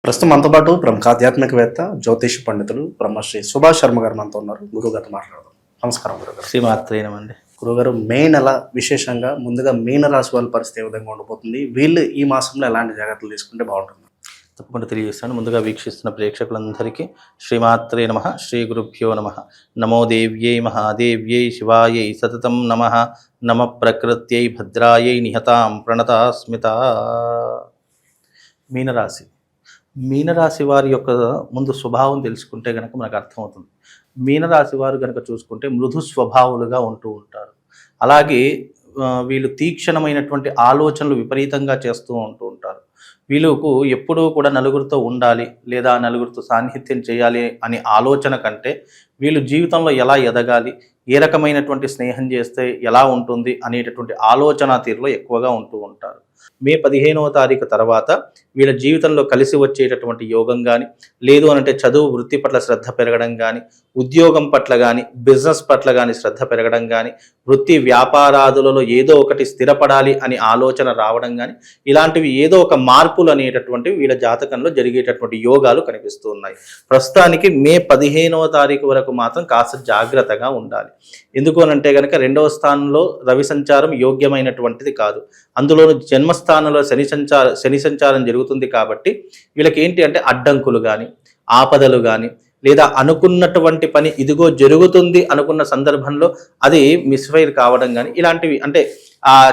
ప్రస్తుతం మనతో పాటు ప్రముఖ ఆధ్యాత్మికవేత్త జ్యోతిష పండితులు బ్రహ్మశ్రీ సుభాష్ శర్మ గారు మనతో ఉన్నారు. గురుగారితో మాట్లాడదాం. నమస్కారం గురుగారు. శ్రీమాత్రేనమండి. గురుగారు, మే నెల విశేషంగా ముందుగా మీన రాశి వాళ్ళ పరిస్థితి ఏ విధంగా ఉండబోతుంది? వీళ్ళు ఈ మాసంలో ఎలాంటి జాగ్రత్తలు తీసుకుంటే బాగుంటుంది? తప్పకుండా తెలియజేస్తాను. ముందుగా వీక్షిస్తున్న ప్రేక్షకులందరికీ శ్రీమాత్రే నమః, శ్రీ గురుభ్యో నమః. నమో దేవ్యై మహాదేవ్యై శివాయై సతతం నమః. నమ ప్రకృత్యై భద్రాయై నిహతాం ప్రణతాస్మిత. మీనరాశి. మీనరాశి వారి యొక్క ముందు స్వభావం తెలుసుకుంటే గనక మనకు అర్థమవుతుంది. మీనరాశి వారు గనక చూసుకుంటే మృదు స్వభావులుగా ఉంటూ ఉంటారు. అలాగే వీళ్ళు తీక్షణమైనటువంటి ఆలోచనలు విపరీతంగా చేస్తూ ఉంటూ ఉంటారు. వీళ్ళకు ఎప్పుడూ కూడా నలుగురితో ఉండాలి లేదా నలుగురితో సాన్నిహిత్యం చేయాలి అనే ఆలోచన కంటే వీళ్ళు జీవితంలో ఎలా ఎదగాలి, ఏ రకమైనటువంటి స్నేహం చేస్తే ఎలా ఉంటుంది అనేటటువంటి ఆలోచన తీరులో ఎక్కువగా ఉంటూ ఉంటారు. మే 15వ తారీఖు తర్వాత వీళ్ళ జీవితంలో కలిసి వచ్చేటటువంటి యోగం కానీ, లేదు అనంటే చదువు వృత్తి పట్ల శ్రద్ధ పెరగడం కానీ, ఉద్యోగం పట్ల కానీ, బిజినెస్ పట్ల కానీ శ్రద్ధ పెరగడం కానీ, వృత్తి వ్యాపారాదులలో ఏదో ఒకటి స్థిరపడాలి అని ఆలోచన రావడం కానీ, ఇలాంటివి ఏదో ఒక మార్పులు అనేటటువంటివి వీళ్ళ జాతకంలో జరిగేటటువంటి యోగాలు కనిపిస్తూ ఉన్నాయి. ప్రస్తుతానికి మే 15వ తారీఖు వరకు మాత్రం కాస్త జాగ్రత్తగా ఉండాలి. ఎందుకు అనంటే కనుక 2వ స్థానంలో రవి సంచారం యోగ్యమైనటువంటిది కాదు. అందులోనూ జన్మస్థానంలో శని సంచారం జరుగుతుంది కాబట్టి వీళ్ళకి ఏంటి అంటే అడ్డంకులు కానీ, ఆపదలు కానీ, లేదా అనుకున్నటువంటి పని ఇదిగో జరుగుతుంది అనుకున్న సందర్భంలో అది మిస్ఫైర్ కావడం కానీ, ఇలాంటివి అంటే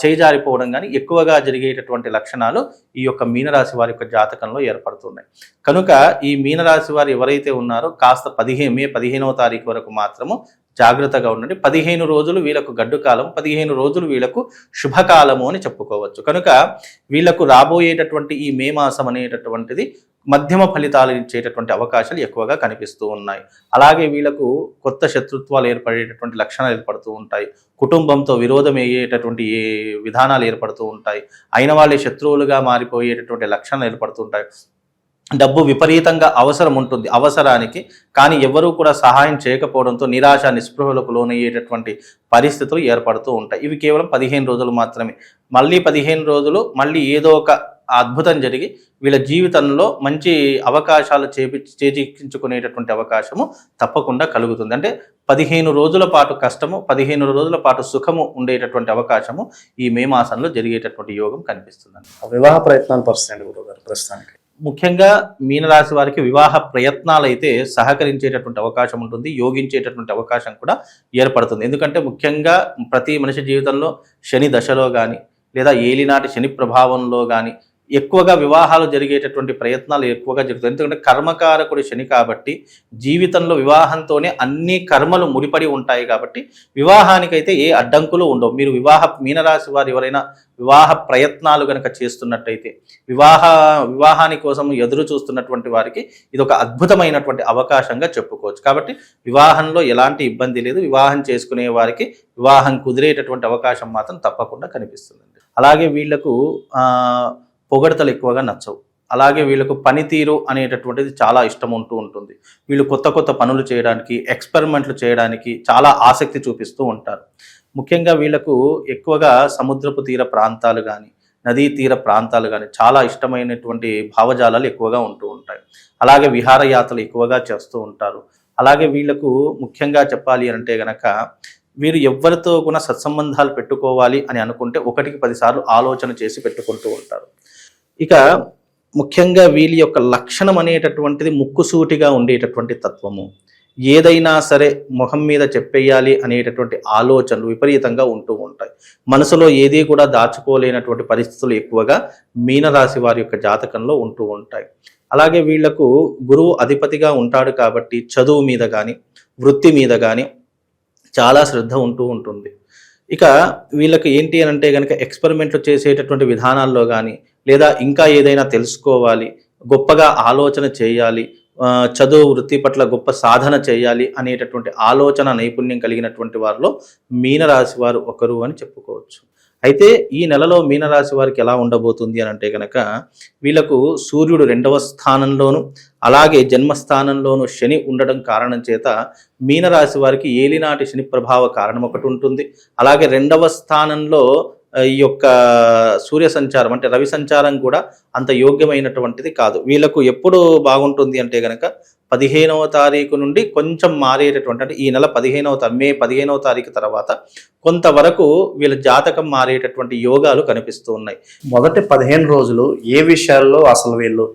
చేజారిపోవడం కానీ ఎక్కువగా జరిగేటటువంటి లక్షణాలు ఈ యొక్క మీనరాశి వారి యొక్క జాతకంలో ఏర్పడుతున్నాయి. కనుక ఈ మీనరాశి వారు ఎవరైతే ఉన్నారో కాస్త మే 15వ తారీఖు వరకు మాత్రము జాగ్రత్తగా ఉండండి. 15 రోజులు వీళ్ళకు గడ్డు కాలం, 15 రోజులు వీళ్ళకు శుభకాలము అని చెప్పుకోవచ్చు. కనుక వీళ్ళకు రాబోయేటటువంటి ఈ మే మాసం అనేటటువంటిది మధ్యమ ఫలితాలు ఇచ్చేటటువంటి అవకాశాలు ఎక్కువగా కనిపిస్తూ ఉన్నాయి. అలాగే వీళ్ళకు కొత్త శత్రుత్వాలు ఏర్పడేటటువంటి లక్షణాలు ఏర్పడుతూ ఉంటాయి. కుటుంబంతో విరోధం అయ్యేటటువంటి విధానాలు ఏర్పడుతూ ఉంటాయి. అయిన వాళ్ళే శత్రువులుగా మారిపోయేటటువంటి లక్షణాలు ఏర్పడుతూ ఉంటాయి. డబ్బు విపరీతంగా అవసరం ఉంటుంది అవసరానికి, కానీ ఎవరూ కూడా సహాయం చేయకపోవడంతో నిరాశ నిస్పృహలకు లోనయ్యేటటువంటి పరిస్థితులు ఏర్పడుతూ ఉంటాయి. ఇవి కేవలం 15 రోజులు మాత్రమే. మళ్ళీ 15 రోజులు మళ్ళీ ఏదో ఒక అద్భుతం జరిగి వీళ్ళ జీవితంలో మంచి అవకాశాలు చేజిక్కించుకునేటటువంటి అవకాశము తప్పకుండా కలుగుతుంది. అంటే 15 రోజుల పాటు కష్టము, 15 రోజుల పాటు సుఖము ఉండేటటువంటి అవకాశము ఈ మే మాసంలో జరిగేటటువంటి యోగం కనిపిస్తుందండి. వివాహ ప్రయత్నాలు పరిస్థితి గురుగారు ప్రస్తుతానికి ముఖ్యంగా మీనరాశి వారికి వివాహ ప్రయత్నాలు అయితే సహకరించేటటువంటి అవకాశం ఉంటుంది, యోగించేటటువంటి అవకాశం కూడా ఏర్పడుతుంది. ఎందుకంటే ముఖ్యంగా ప్రతి మనిషి జీవితంలో శని దశలో కానీ లేదా ఏలినాటి శని ప్రభావంలో కానీ ఎక్కువగా వివాహాలు జరిగేటటువంటి ప్రయత్నాలు ఎక్కువగా జరుగుతాయి. ఎందుకంటే కర్మకారకుడు శని కాబట్టి జీవితంలో వివాహంతోనే అన్ని కర్మలు ముడిపడి ఉంటాయి కాబట్టి వివాహానికైతే ఏ అడ్డంకులు ఉండవు. మీరు మీనరాశి వారు ఎవరైనా వివాహ ప్రయత్నాలు కనుక చేస్తున్నట్టయితే వివాహాని కోసం ఎదురు చూస్తున్నటువంటి వారికి ఇది ఒక అద్భుతమైనటువంటి అవకాశంగా చెప్పుకోవచ్చు. కాబట్టి వివాహంలో ఎలాంటి ఇబ్బంది లేదు. వివాహం చేసుకునే వారికి వివాహం కుదిరేటటువంటి అవకాశం మాత్రం తప్పకుండా కనిపిస్తుందండి. అలాగే వీళ్లకు పొగడతలు ఎక్కువగా నచ్చవు. అలాగే వీళ్ళకు పనితీరు అనేటటువంటిది చాలా ఇష్టం ఉంటూ ఉంటుంది. వీళ్ళు కొత్త కొత్త పనులు చేయడానికి, ఎక్స్పెరిమెంట్లు చేయడానికి చాలా ఆసక్తి చూపిస్తూ ఉంటారు. ముఖ్యంగా వీళ్ళకు ఎక్కువగా సముద్రపు తీర ప్రాంతాలు కానీ, నదీ తీర ప్రాంతాలు కానీ చాలా ఇష్టమైనటువంటి భావజాలాలు ఎక్కువగా ఉంటూ ఉంటాయి. అలాగే విహారయాత్రలు ఎక్కువగా చేస్తూ ఉంటారు. అలాగే వీళ్ళకు ముఖ్యంగా చెప్పాలి అంటే గనక వీరు ఎవరితో కూడా సత్సంబంధాలు పెట్టుకోవాలి అని అనుకుంటే 1కి 10 సార్లు ఆలోచన చేసి పెట్టుకుంటూ ఉంటారు. ఇక ముఖ్యంగా వీళ్ళ యొక్క లక్షణం అనేటటువంటిది ముక్కుసూటిగా ఉండేటటువంటి తత్వము. ఏదైనా సరే ముఖం మీద చెప్పేయాలి అనేటటువంటి ఆలోచనలు విపరీతంగా ఉంటూ ఉంటాయి. మనసులో ఏది కూడా దాచుకోలేనటువంటి పరిస్థితులు ఎక్కువగా మీనరాశి వారి యొక్క జాతకంలో ఉంటూ ఉంటాయి. అలాగే వీళ్లకు గురువు అధిపతిగా ఉంటాడు కాబట్టి చదువు మీద కానీ, వృత్తి మీద కానీ చాలా శ్రద్ధ ఉంటూ ఉంటుంది. ఇక వీళ్ళకి ఏంటి అని అంటే కనుక ఎక్స్పెరిమెంట్లు చేసేటటువంటి విధానాల్లో కానీ, లేదా ఇంకా ఏదైనా తెలుసుకోవాలి, గొప్పగా ఆలోచన చేయాలి, చదువు వృత్తి పట్ల గొప్ప సాధన చేయాలి అనేటటువంటి ఆలోచన నైపుణ్యం కలిగినటువంటి వారిలో మీనరాశి వారు ఒకరు అని చెప్పుకోవచ్చు. అయితే ఈ నెలలో మీనరాశి వారికి ఎలా ఉండబోతుంది అని అంటే కనుక వీళ్ళకు సూర్యుడు 2వ స్థానంలోను అలాగే జన్మస్థానంలోను శని ఉండడం కారణం చేత మీనరాశి వారికి ఏలినాటి శని ప్రభావ కారణం ఒకటి ఉంటుంది. అలాగే 2వ స్థానంలో ఈ యొక్క సూర్య సంచారం అంటే రవి సంచారం కూడా అంత యోగ్యమైనటువంటిది కాదు. వీళ్ళకు ఎప్పుడు బాగుంటుంది అంటే గనక 15వ తారీఖు నుండి కొంచెం మారేటటువంటి, అంటే ఈ నెల 15వ తారీఖు, మే 15వ తారీఖు తర్వాత కొంతవరకు వీళ్ళ జాతకం మారేటటువంటి యోగాలు కనిపిస్తూ ఉన్నాయి. మొదటి 15 రోజులు ఏ విషయాల్లో అసలు వీళ్ళు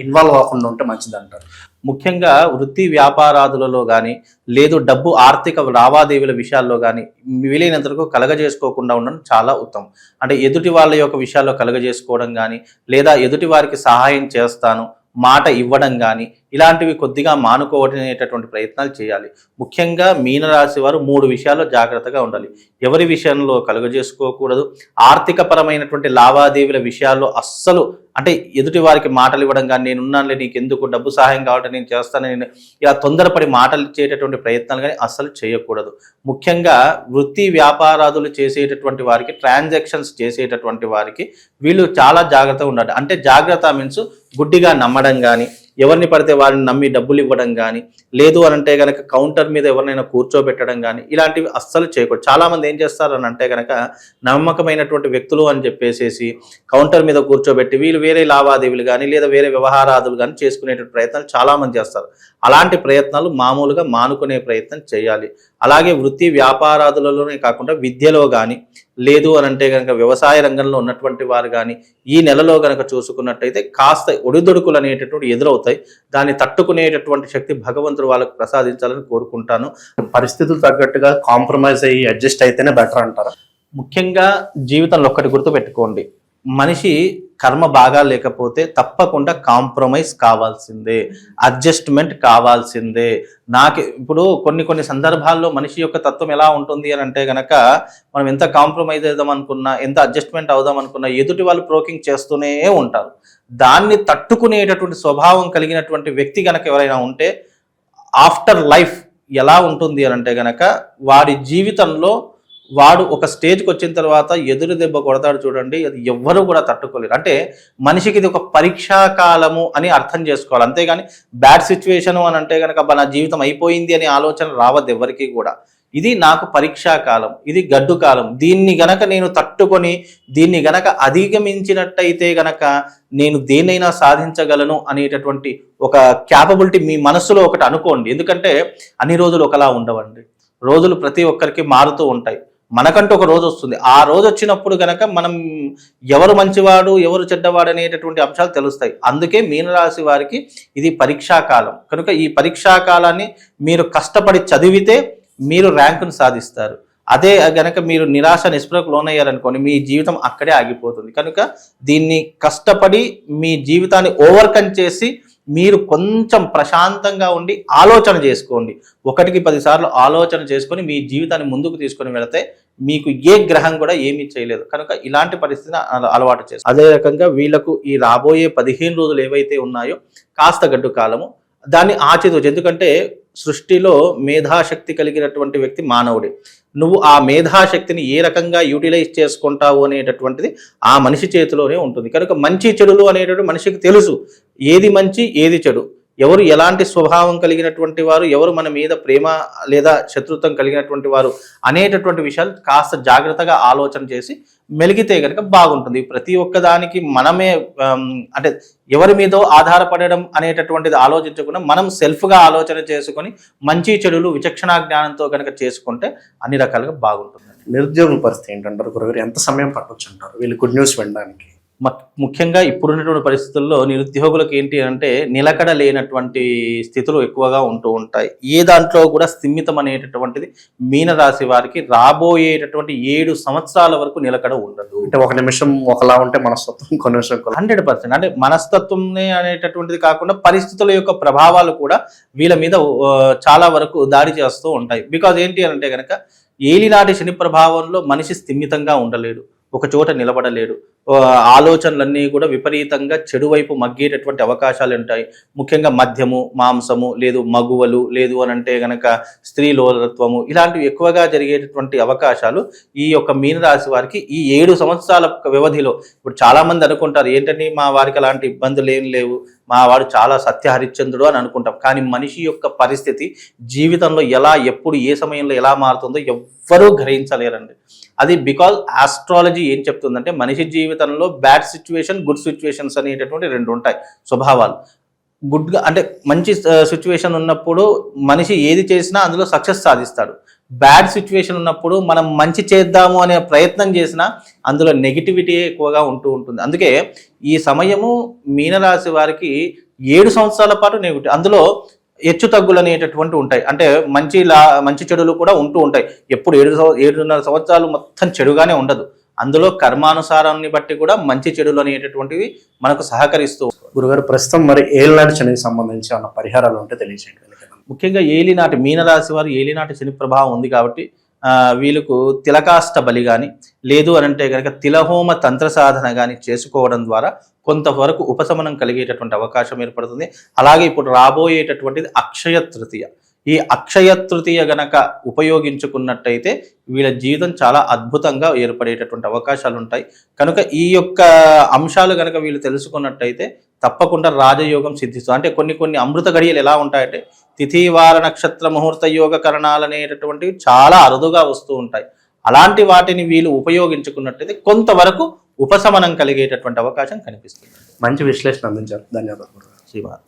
ఇన్వాల్వ్ అవ్వకుండా ఉంటే మంచిదంటారు? ముఖ్యంగా వృత్తి వ్యాపారాదులలో కానీ, లేదు డబ్బు ఆర్థిక లావాదేవీల విషయాల్లో కానీ వీలైనంత వరకు కలగజేసుకోకుండా ఉండడం చాలా ఉత్తమం. అంటే ఎదుటి వాళ్ళ యొక్క విషయాల్లో కలగజేసుకోవడం కానీ, లేదా ఎదుటి వారికి సహాయం చేస్తాను మాట ఇవ్వడం కానీ, ఇలాంటివి కొద్దిగా మానుకోవడనేటటువంటి ప్రయత్నాలు చేయాలి. ముఖ్యంగా మీనరాశి వారు 3 విషయాల్లో జాగ్రత్తగా ఉండాలి. ఎవరి విషయంలో కలుగజేసుకోకూడదు, ఆర్థిక పరమైనటువంటి లావాదేవీల విషయాల్లో అస్సలు, అంటే ఎదుటి వారికి మాటలు ఇవ్వడం కానీ, నేనున్నానులే నీకు ఎందుకు, డబ్బు సహాయం కావాలంటే నేను చేస్తాను, నేను ఇలా తొందరపడి మాటలు ఇచ్చేటటువంటి ప్రయత్నాలు కానీ అస్సలు చేయకూడదు. ముఖ్యంగా వృత్తి వ్యాపారాదులు చేసేటటువంటి వారికి, ట్రాన్సాక్షన్స్ చేసేటటువంటి వారికి వీళ్ళు చాలా జాగ్రత్తగా ఉండాలి. అంటే జాగ్రత్త మీన్స్ గుడ్డిగా నమ్మడం కానీ, ఎవరిని పడితే వారిని నమ్మి డబ్బులు ఇవ్వడం కానీ, లేదు అని అంటే కనుక కౌంటర్ మీద ఎవరినైనా కూర్చోబెట్టడం కానీ, ఇలాంటివి అస్సలు చేయకూడదు. చాలామంది ఏం చేస్తారు అని అంటే కనుక నమ్మకమైనటువంటి వ్యక్తులు అని చెప్పేసి కౌంటర్ మీద కూర్చోబెట్టి వీళ్ళు వేరే లావాదేవీలు కానీ, లేదా వేరే వ్యవహారాదులు కానీ చేసుకునేటువంటి ప్రయత్నాలు చాలామంది చేస్తారు. అలాంటి ప్రయత్నాలు మామూలుగా మానుకునే ప్రయత్నం చేయాలి. అలాగే వృత్తి వ్యాపారాదులలోనే కాకుండా విద్యలో కానీ, లేదు అని అంటే కనుక వ్యవసాయ రంగంలో ఉన్నటువంటి వారు కానీ ఈ నెలలో కనుక చూసుకున్నట్టయితే కాస్త ఒడిదుడుకులు అనేటటువంటి ఎదురవుతాయి. దాన్ని తట్టుకునేటటువంటి శక్తి భగవంతుడు వాళ్ళకు ప్రసాదించాలని కోరుకుంటాను. పరిస్థితులు తగ్గట్టుగా కాంప్రమైజ్ అయ్యి అడ్జస్ట్ అయితేనే బెటర్ అంటారా? ముఖ్యంగా జీవితంలో ఒక్కటి గుర్తుపెట్టుకోండి, మనిషి కర్మ బాగా లేకపోతే తప్పకుండా కాంప్రమైజ్ కావాల్సిందే, అడ్జస్ట్మెంట్ కావాల్సిందే. నాకు ఇప్పుడు కొన్ని సందర్భాల్లో మనిషి యొక్క తత్వం ఎలా ఉంటుంది అని అంటే గనక మనం ఎంత కాంప్రమైజ్ అవుదాం అనుకున్నా, ఎంత అడ్జస్ట్మెంట్ అవుదాం అనుకున్నా ఎదుటి వాళ్ళు ప్రోకింగ్ చేస్తూనే ఉంటారు. దాన్ని తట్టుకునేటటువంటి స్వభావం కలిగినటువంటి వ్యక్తి గనక ఎవరైనా ఉంటే ఆఫ్టర్ లైఫ్ ఎలా ఉంటుంది అని అంటే గనక వాడి జీవితంలో వాడు ఒక స్టేజ్కి వచ్చిన తర్వాత ఎదురు దెబ్బ కొడతాడు చూడండి, అది ఎవ్వరూ కూడా తట్టుకోలేరు. అంటే మనిషికి ఇది ఒక పరీక్షా కాలము అని అర్థం చేసుకోవాలి. అంతేగాని బ్యాడ్ సిచ్యువేషను అని అంటే కనుక నా జీవితం అయిపోయింది అనే ఆలోచన రావద్దు ఎవరికి కూడా. ఇది నాకు పరీక్షా కాలం, ఇది గడ్డు కాలం, దీన్ని గనక నేను తట్టుకొని దీన్ని గనక అధిగమించినట్టయితే గనక నేను దేన్నైనా సాధించగలను అనేటటువంటి ఒక క్యాపబిలిటీ మీ మనస్సులో ఒకటి అనుకోండి. ఎందుకంటే అన్ని రోజులు ఒకలా ఉండవండి, రోజులు ప్రతి ఒక్కరికి మారుతూ ఉంటాయి. మనకంటూ ఒక రోజు వస్తుంది, ఆ రోజు వచ్చినప్పుడు గనక మనం ఎవరు మంచివాడు ఎవరు చెడ్డవాడు అనేటటువంటి అంశాలు తెలుస్తాయి. అందుకే మీనరాశి వారికి ఇది పరీక్షాకాలం కనుక ఈ పరీక్షాకాలాన్ని మీరు కష్టపడి చదివితే మీరు ర్యాంకును సాధిస్తారు. అదే గనక మీరు నిరాశ నిస్పృహకు లోనయ్యారనుకోండి మీ జీవితం అక్కడే ఆగిపోతుంది. కనుక దీన్ని కష్టపడి మీ జీవితాన్ని ఓవర్కమ్ చేసి మీరు కొంచెం ప్రశాంతంగా ఉండి ఆలోచన చేసుకోండి. 1కి 10 సార్లు ఆలోచన చేసుకొని మీ జీవితాన్ని ముందుకు తీసుకొని వెళితే మీకు ఏ గ్రహం కూడా ఏమీ చేయలేదు. కనుక ఇలాంటి పరిస్థితిని అలవాటు చేస్తారు. అదే రకంగా వీళ్ళకు ఈ రాబోయే 15 రోజులు ఏవైతే ఉన్నాయో కాస్త గడ్డు కాలము, దాన్ని ఆచితూచి, ఎందుకంటే సృష్టిలో మేధాశక్తి కలిగినటువంటి వ్యక్తి మానవుడే. నువ్వు ఆ మేధాశక్తిని ఏ రకంగా యూటిలైజ్ చేసుకుంటావు అనేటటువంటిది ఆ మనిషి చేతిలోనే ఉంటుంది. కనుక మంచి చెడులు అనేటటువంటి మనిషికి తెలుసు, ఏది మంచి ఏది చెడు, ఎవరు ఎలాంటి స్వభావం కలిగినటువంటి వారు, ఎవరు మన మీద ప్రేమ లేదా శత్రుత్వం కలిగినటువంటి వారు అనేటటువంటి విషయాలు కాస్త జాగ్రత్తగా ఆలోచన చేసి మెలిగితే కనుక బాగుంటుంది. ప్రతి ఒక్కదానికి మనమే అంటే ఎవరి మీదో ఆధారపడడం అనేటటువంటిది ఆలోచించకుండా మనం సెల్ఫ్గా ఆలోచన చేసుకొని మంచి చెడులు విచక్షణా జ్ఞానంతో కనుక చేసుకుంటే అన్ని రకాలుగా బాగుంటుంది. నిరుద్యోగుల పరిస్థితి ఏంటంటారు గురుగారు? ఎంత సమయం పట్టొచ్చు అంటారు వీళ్ళు గుడ్ న్యూస్ వినడానికి? ముఖ్యంగా ఇప్పుడున్నటువంటి పరిస్థితుల్లో నిరుద్యోగులకు ఏంటి అంటే నిలకడ లేనటువంటి స్థితులు ఎక్కువగా ఉంటూ ఉంటాయి. ఏ దాంట్లో కూడా స్థిమితం అనేటటువంటిది మీనరాశి వారికి రాబోయేటటువంటి 7 సంవత్సరాల వరకు నిలకడ ఉండదు. అంటే ఒక నిమిషం ఒకలా ఉంటే మనస్తత్వం ఇంకో నిమిషం 100%. అంటే మనస్తత్వం అనేటటువంటిది కాకుండా పరిస్థితుల యొక్క ప్రభావాలు కూడా వీళ్ళ మీద చాలా వరకు దాడి చేస్తూ ఉంటాయి. బికాజ్ ఏంటి అంటే కనుక ఏలినాటి శని ప్రభావంలో మనిషి స్థిమితంగా ఉండలేడు, ఒక చోట నిలబడలేడు, ఆలోచనలన్నీ కూడా విపరీతంగా చెడు వైపు మగ్గేటటువంటి అవకాశాలు ఉంటాయి. ముఖ్యంగా మద్యము, మాంసము, లేదు మగువలు, లేదు అని అంటే గనక స్త్రీ లోలత్వము, ఇలాంటివి ఎక్కువగా జరిగేటటువంటి అవకాశాలు ఈ యొక్క మీనరాశి వారికి ఈ 7 సంవత్సరాల వ్యవధిలో. ఇప్పుడు చాలా మంది అనుకుంటారు ఏంటని మా వారికి అలాంటి ఇబ్బందులు ఏం లేవు, మా వాడు చాలా సత్య హరిశ్చంద్రుడు అని అనుకుంటాం. కానీ మనిషి యొక్క పరిస్థితి జీవితంలో ఎలా, ఎప్పుడు, ఏ సమయంలో ఎలా మారుతుందో ఎవ్వరూ గ్రహించలేరండి. అది బికాజ్ ఆస్ట్రాలజీ ఏం చెప్తుందంటే మనిషి జీవితంలో బ్యాడ్ సిచ్యువేషన్, గుడ్ సిచ్యువేషన్స్ అనేటటువంటి రెండు ఉంటాయి స్వభావాలు. గుడ్గా అంటే మంచి సిచ్యువేషన్ ఉన్నప్పుడు మనిషి ఏది చేసినా అందులో సక్సెస్ సాధిస్తాడు. బ్యాడ్ సిచ్యువేషన్ ఉన్నప్పుడు మనం మంచి చేద్దాము అనే ప్రయత్నం చేసినా అందులో నెగిటివిటీ ఎక్కువగా ఉంటూ ఉంటుంది. అందుకే ఈ సమయము మీనరాశి వారికి 7 సంవత్సరాల పాటు నెగిటివ్, అందులో హెచ్చు తగ్గులు అనేటటువంటి ఉంటాయి. అంటే మంచి చెడులు కూడా ఉంటూ ఉంటాయి. ఎప్పుడు 7.5 సంవత్సరాలు మొత్తం చెడుగానే ఉండదు. అందులో కర్మానుసారాన్ని బట్టి కూడా మంచి చెడులు అనేటటువంటివి మనకు సహకరిస్తూ. గురుగారు ప్రస్తుతం మరి ఏళ్ళనాటి శనికి సంబంధించి ఉన్న పరిహారాలు ఉంటే తెలియజేయండి. ముఖ్యంగా ఏలినాటి మీనరాశి వారు ఏలినాటి శని ప్రభావం ఉంది కాబట్టి వీళ్ళకు తిలకాష్ట బలి కానీ, లేదు అని అంటే కనుక తిలహోమ తంత్ర సాధన కానీ చేసుకోవడం ద్వారా కొంతవరకు ఉపశమనం కలిగేటటువంటి అవకాశం ఏర్పడుతుంది. అలాగే ఇప్పుడు రాబోయేటటువంటిది అక్షయ తృతీయ. ఈ అక్షయ తృతీయ గనక ఉపయోగించుకున్నట్టయితే వీళ్ళ జీవితం చాలా అద్భుతంగా ఏర్పడేటటువంటి అవకాశాలు ఉంటాయి. కనుక ఈ యొక్క అంశాలు గనక వీళ్ళు తెలుసుకున్నట్టయితే తప్పకుండా రాజయోగం సిద్ధిస్తుంది. అంటే కొన్ని అమృత గడియలు ఎలా ఉంటాయంటే తిథివార నక్షత్ర ముహూర్త యోగ కరణాలు అనేటటువంటివి చాలా అరుదుగా వస్తూ ఉంటాయి. అలాంటి వాటిని వీళ్ళు ఉపయోగించుకున్నట్టయితే కొంతవరకు ఉపశమనం కలిగేటటువంటి అవకాశం కనిపిస్తుంది. మంచి విశ్లేషణ అందించారు. ధన్యవాదాలు. శ్రీమాన్.